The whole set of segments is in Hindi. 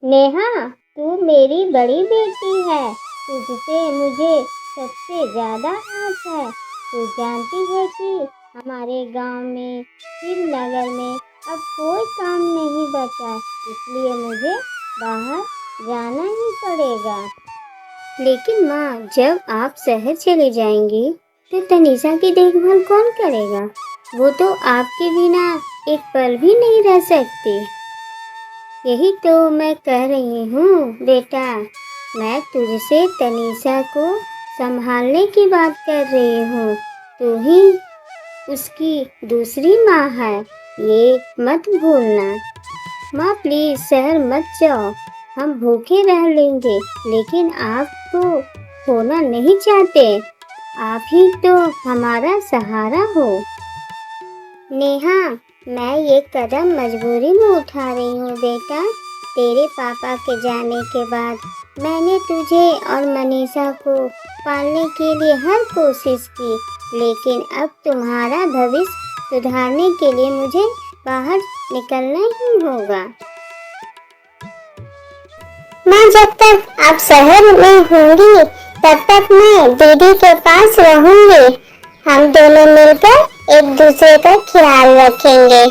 नेहा, तू मेरी बड़ी बेटी है। तुझसे मुझे सबसे ज्यादा आस है। तू जानती है कि हमारे गांव में फिर नगर में अब कोई काम नहीं बचा, इसलिए मुझे बाहर जाना ही पड़ेगा। लेकिन माँ, जब आप शहर चले जाएंगी तो तनीषा की देखभाल कौन करेगा? वो तो आपके बिना एक पल भी नहीं रह सकती। यही तो मैं कह रही हूँ बेटा, मैं तुझसे तनीषा को संभालने की बात कर रही हूँ। तू ही उसकी दूसरी माँ है, ये मत भूलना। माँ प्लीज शहर मत जाओ, हम भूखे रह लेंगे, लेकिन आपको खोना नहीं चाहते। आप ही तो हमारा सहारा हो। नेहा, मैं ये कदम मजबूरी में उठा रही हूँ बेटा। तेरे पापा के जाने के बाद मैंने तुझे और मनीषा को पालने के लिए हर कोशिश की, लेकिन अब तुम्हारा भविष्य सुधारने के लिए मुझे बाहर निकलना ही होगा। माँ, जब तक आप शहर में होंगी तब तक मैं दीदी के पास रहूंगी। हम दोनों मिलकर एक दूसरे का ख्याल रखेंगे।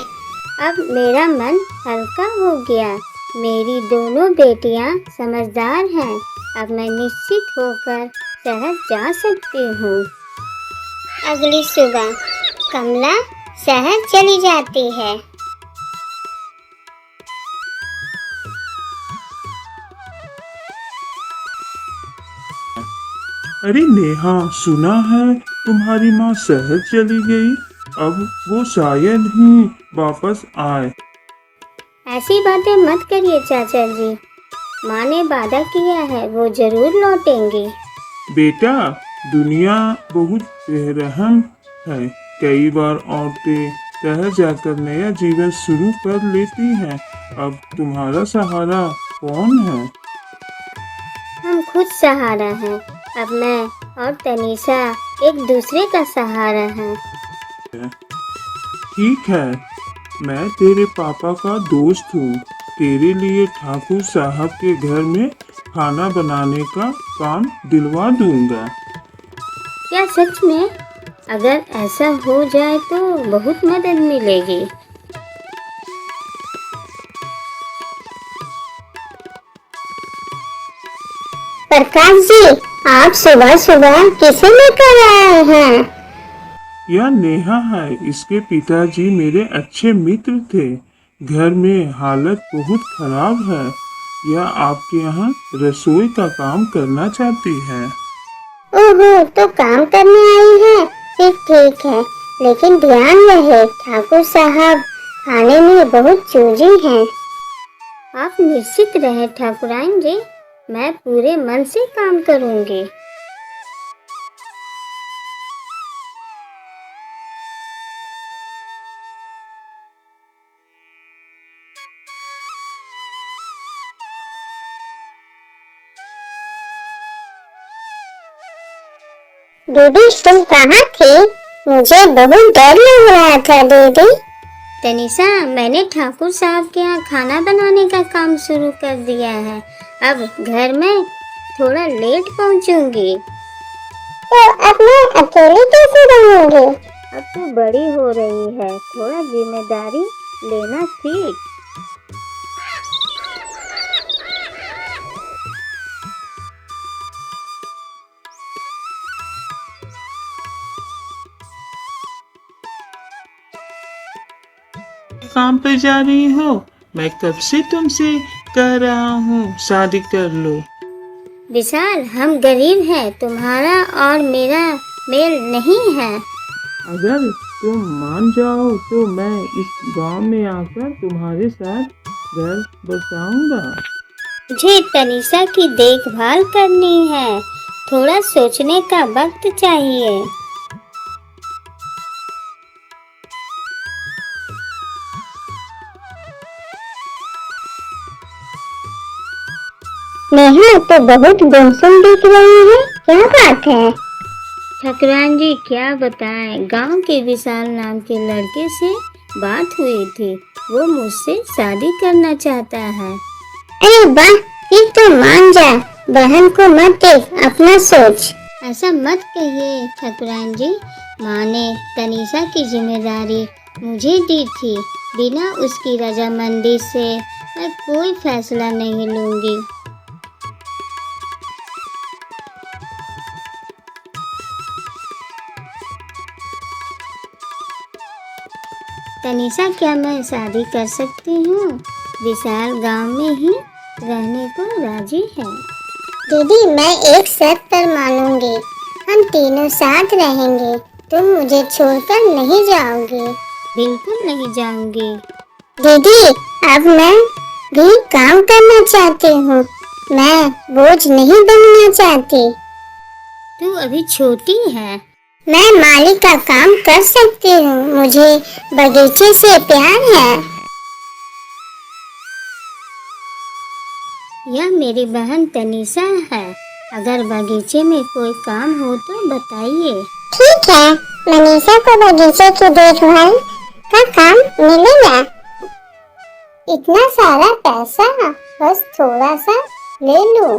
अब मेरा मन हल्का हो गया। मेरी दोनों बेटियां समझदार हैं। अब मैं निश्चित होकर शहर जा सकती हूँ। अगली सुबह कमला शहर चली जाती है। अरे नेहा, सुना है तुम्हारी माँ शहर चली गई। अब वो शायद ही वापस आए। ऐसी बातें मत करिए चाचा जी। माँ ने वादा किया है, वो जरूर लौटेंगे। बेटा, दुनिया बहुत बेरहम है। कई बार औरतें शहर जाकर नया जीवन शुरू कर लेती हैं। अब तुम्हारा सहारा कौन है? हम खुद सहारा हैं। अब मैं और तनीषा एक दूसरे का सहारा हैं। ठीक है, मैं तेरे पापा का दोस्त हूँ। तेरे लिए ठाकुर साहब के घर में खाना बनाने का काम दिलवा दूंगा। क्या सच में? अगर ऐसा हो जाए तो बहुत मदद मिलेगी। प्रकाश जी, आप सुबह सुबह किसे लेकर आए हैं? यह नेहा है। इसके पिताजी मेरे अच्छे मित्र थे। घर में हालत बहुत खराब है। यह आपके यहाँ रसोई का काम करना चाहती है। ओहो, तो काम करने आई हैं। फिर ठीक है, लेकिन ध्यान रहे ठाकुर साहब खाने में बहुत चूजी हैं। आप निश्चित रहे ठाकुराइन जी, मैं पूरे मन से काम करूंगी। दीदी, तुम कहाँ थी? मुझे बहुत डर लग रहा था दीदी। तनीषा, मैंने ठाकुर साहब के यहाँ खाना बनाने का काम शुरू कर दिया है। अब घर में थोड़ा लेट पहुँचूंगी। तो अब मैं अकेली कैसे रहूंगी? अब तू बड़ी हो रही है, थोड़ा जिम्मेदारी लेना सीख। काम पे जा रही हो? मैं कब से तुमसे कह रहा हूँ शादी कर लो। विशाल, हम गरीब हैं, तुम्हारा और मेरा मेल नहीं है। अगर तुम मान जाओ तो मैं इस गांव में आकर तुम्हारे साथ घर बसाऊंगा। मुझे तनीषा की देखभाल करनी है, थोड़ा सोचने का वक्त चाहिए। नेहा तो बहुत गुमसुम दिख रही है, क्या बात है? ठकुरान जी, क्या बताएं, गांव के विशाल नाम के लड़के से बात हुई थी। वो मुझसे शादी करना चाहता है। अरे वाह, फिर तो मान जा, बहन को मत देख, अपना सोच। ऐसा मत कहिए ठाकुराइन जी, माँ ने तनीषा की जिम्मेदारी मुझे दी थी। बिना उसकी रजामंदी से मैं कोई फैसला नहीं लूंगी। तनीषा, क्या मैं शादी कर सकती हूँ? विशाल गांव में ही रहने को राजी है। दीदी, मैं एक शर्त पर मानूंगी, हम तीनों साथ रहेंगे, तुम मुझे छोड़कर नहीं जाओगे। बिल्कुल नहीं जाऊंगी। दीदी, अब मैं भी काम करना चाहती हूँ, मैं बोझ नहीं बनना चाहती। तू अभी छोटी है। मैं माली का काम कर सकती हूँ, मुझे बगीचे से प्यार है। यह मेरी बहन तनीषा है। अगर बगीचे में कोई काम हो तो बताइए। ठीक है, मनीषा को बगीचे की देखभाल का काम मिलेगा। इतना सारा पैसा, बस थोड़ा सा ले लूं।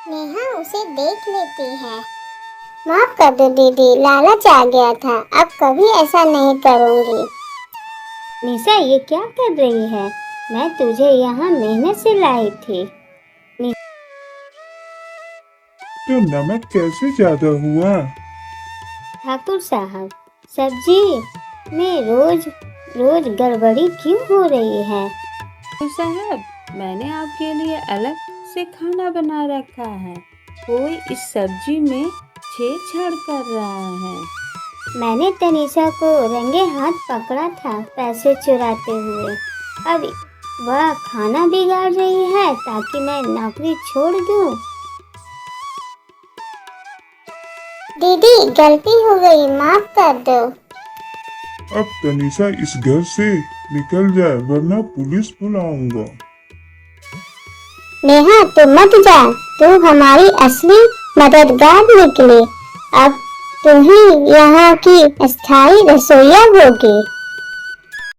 नेहा उसे देख लेती है। माफ कर दो दीदी, लालच आ गया था, अब कभी ऐसा नहीं करूंगी। निशा, ये क्या कर रही है? मैं तुझे यहाँ मेहनत से लाई थी। तो नमक कैसे ज्यादा हुआ? ठाकुर साहब, सब्जी में रोज रोज गड़बड़ी क्यों हो रही है? तो साहब, मैंने आपके लिए अलग से खाना बना रखा है। कोई इस सब्जी में छेड़छाड़ कर रहा है। मैंने तनीषा को रंगे हाथ पकड़ा था पैसे चुराते हुए। अब वह खाना बिगाड़ रही है ताकि मैं नौकरी छोड़ दूं। दीदी, गलती हो गई, माफ कर दो। अब तनीषा इस घर से निकल जाए वरना पुलिस बुलाऊंगा। नेहा, तू मत जा, तू हमारी असली मददगार निकली। अब तुम ही यहाँ की अस्थायी रसोइया होगी।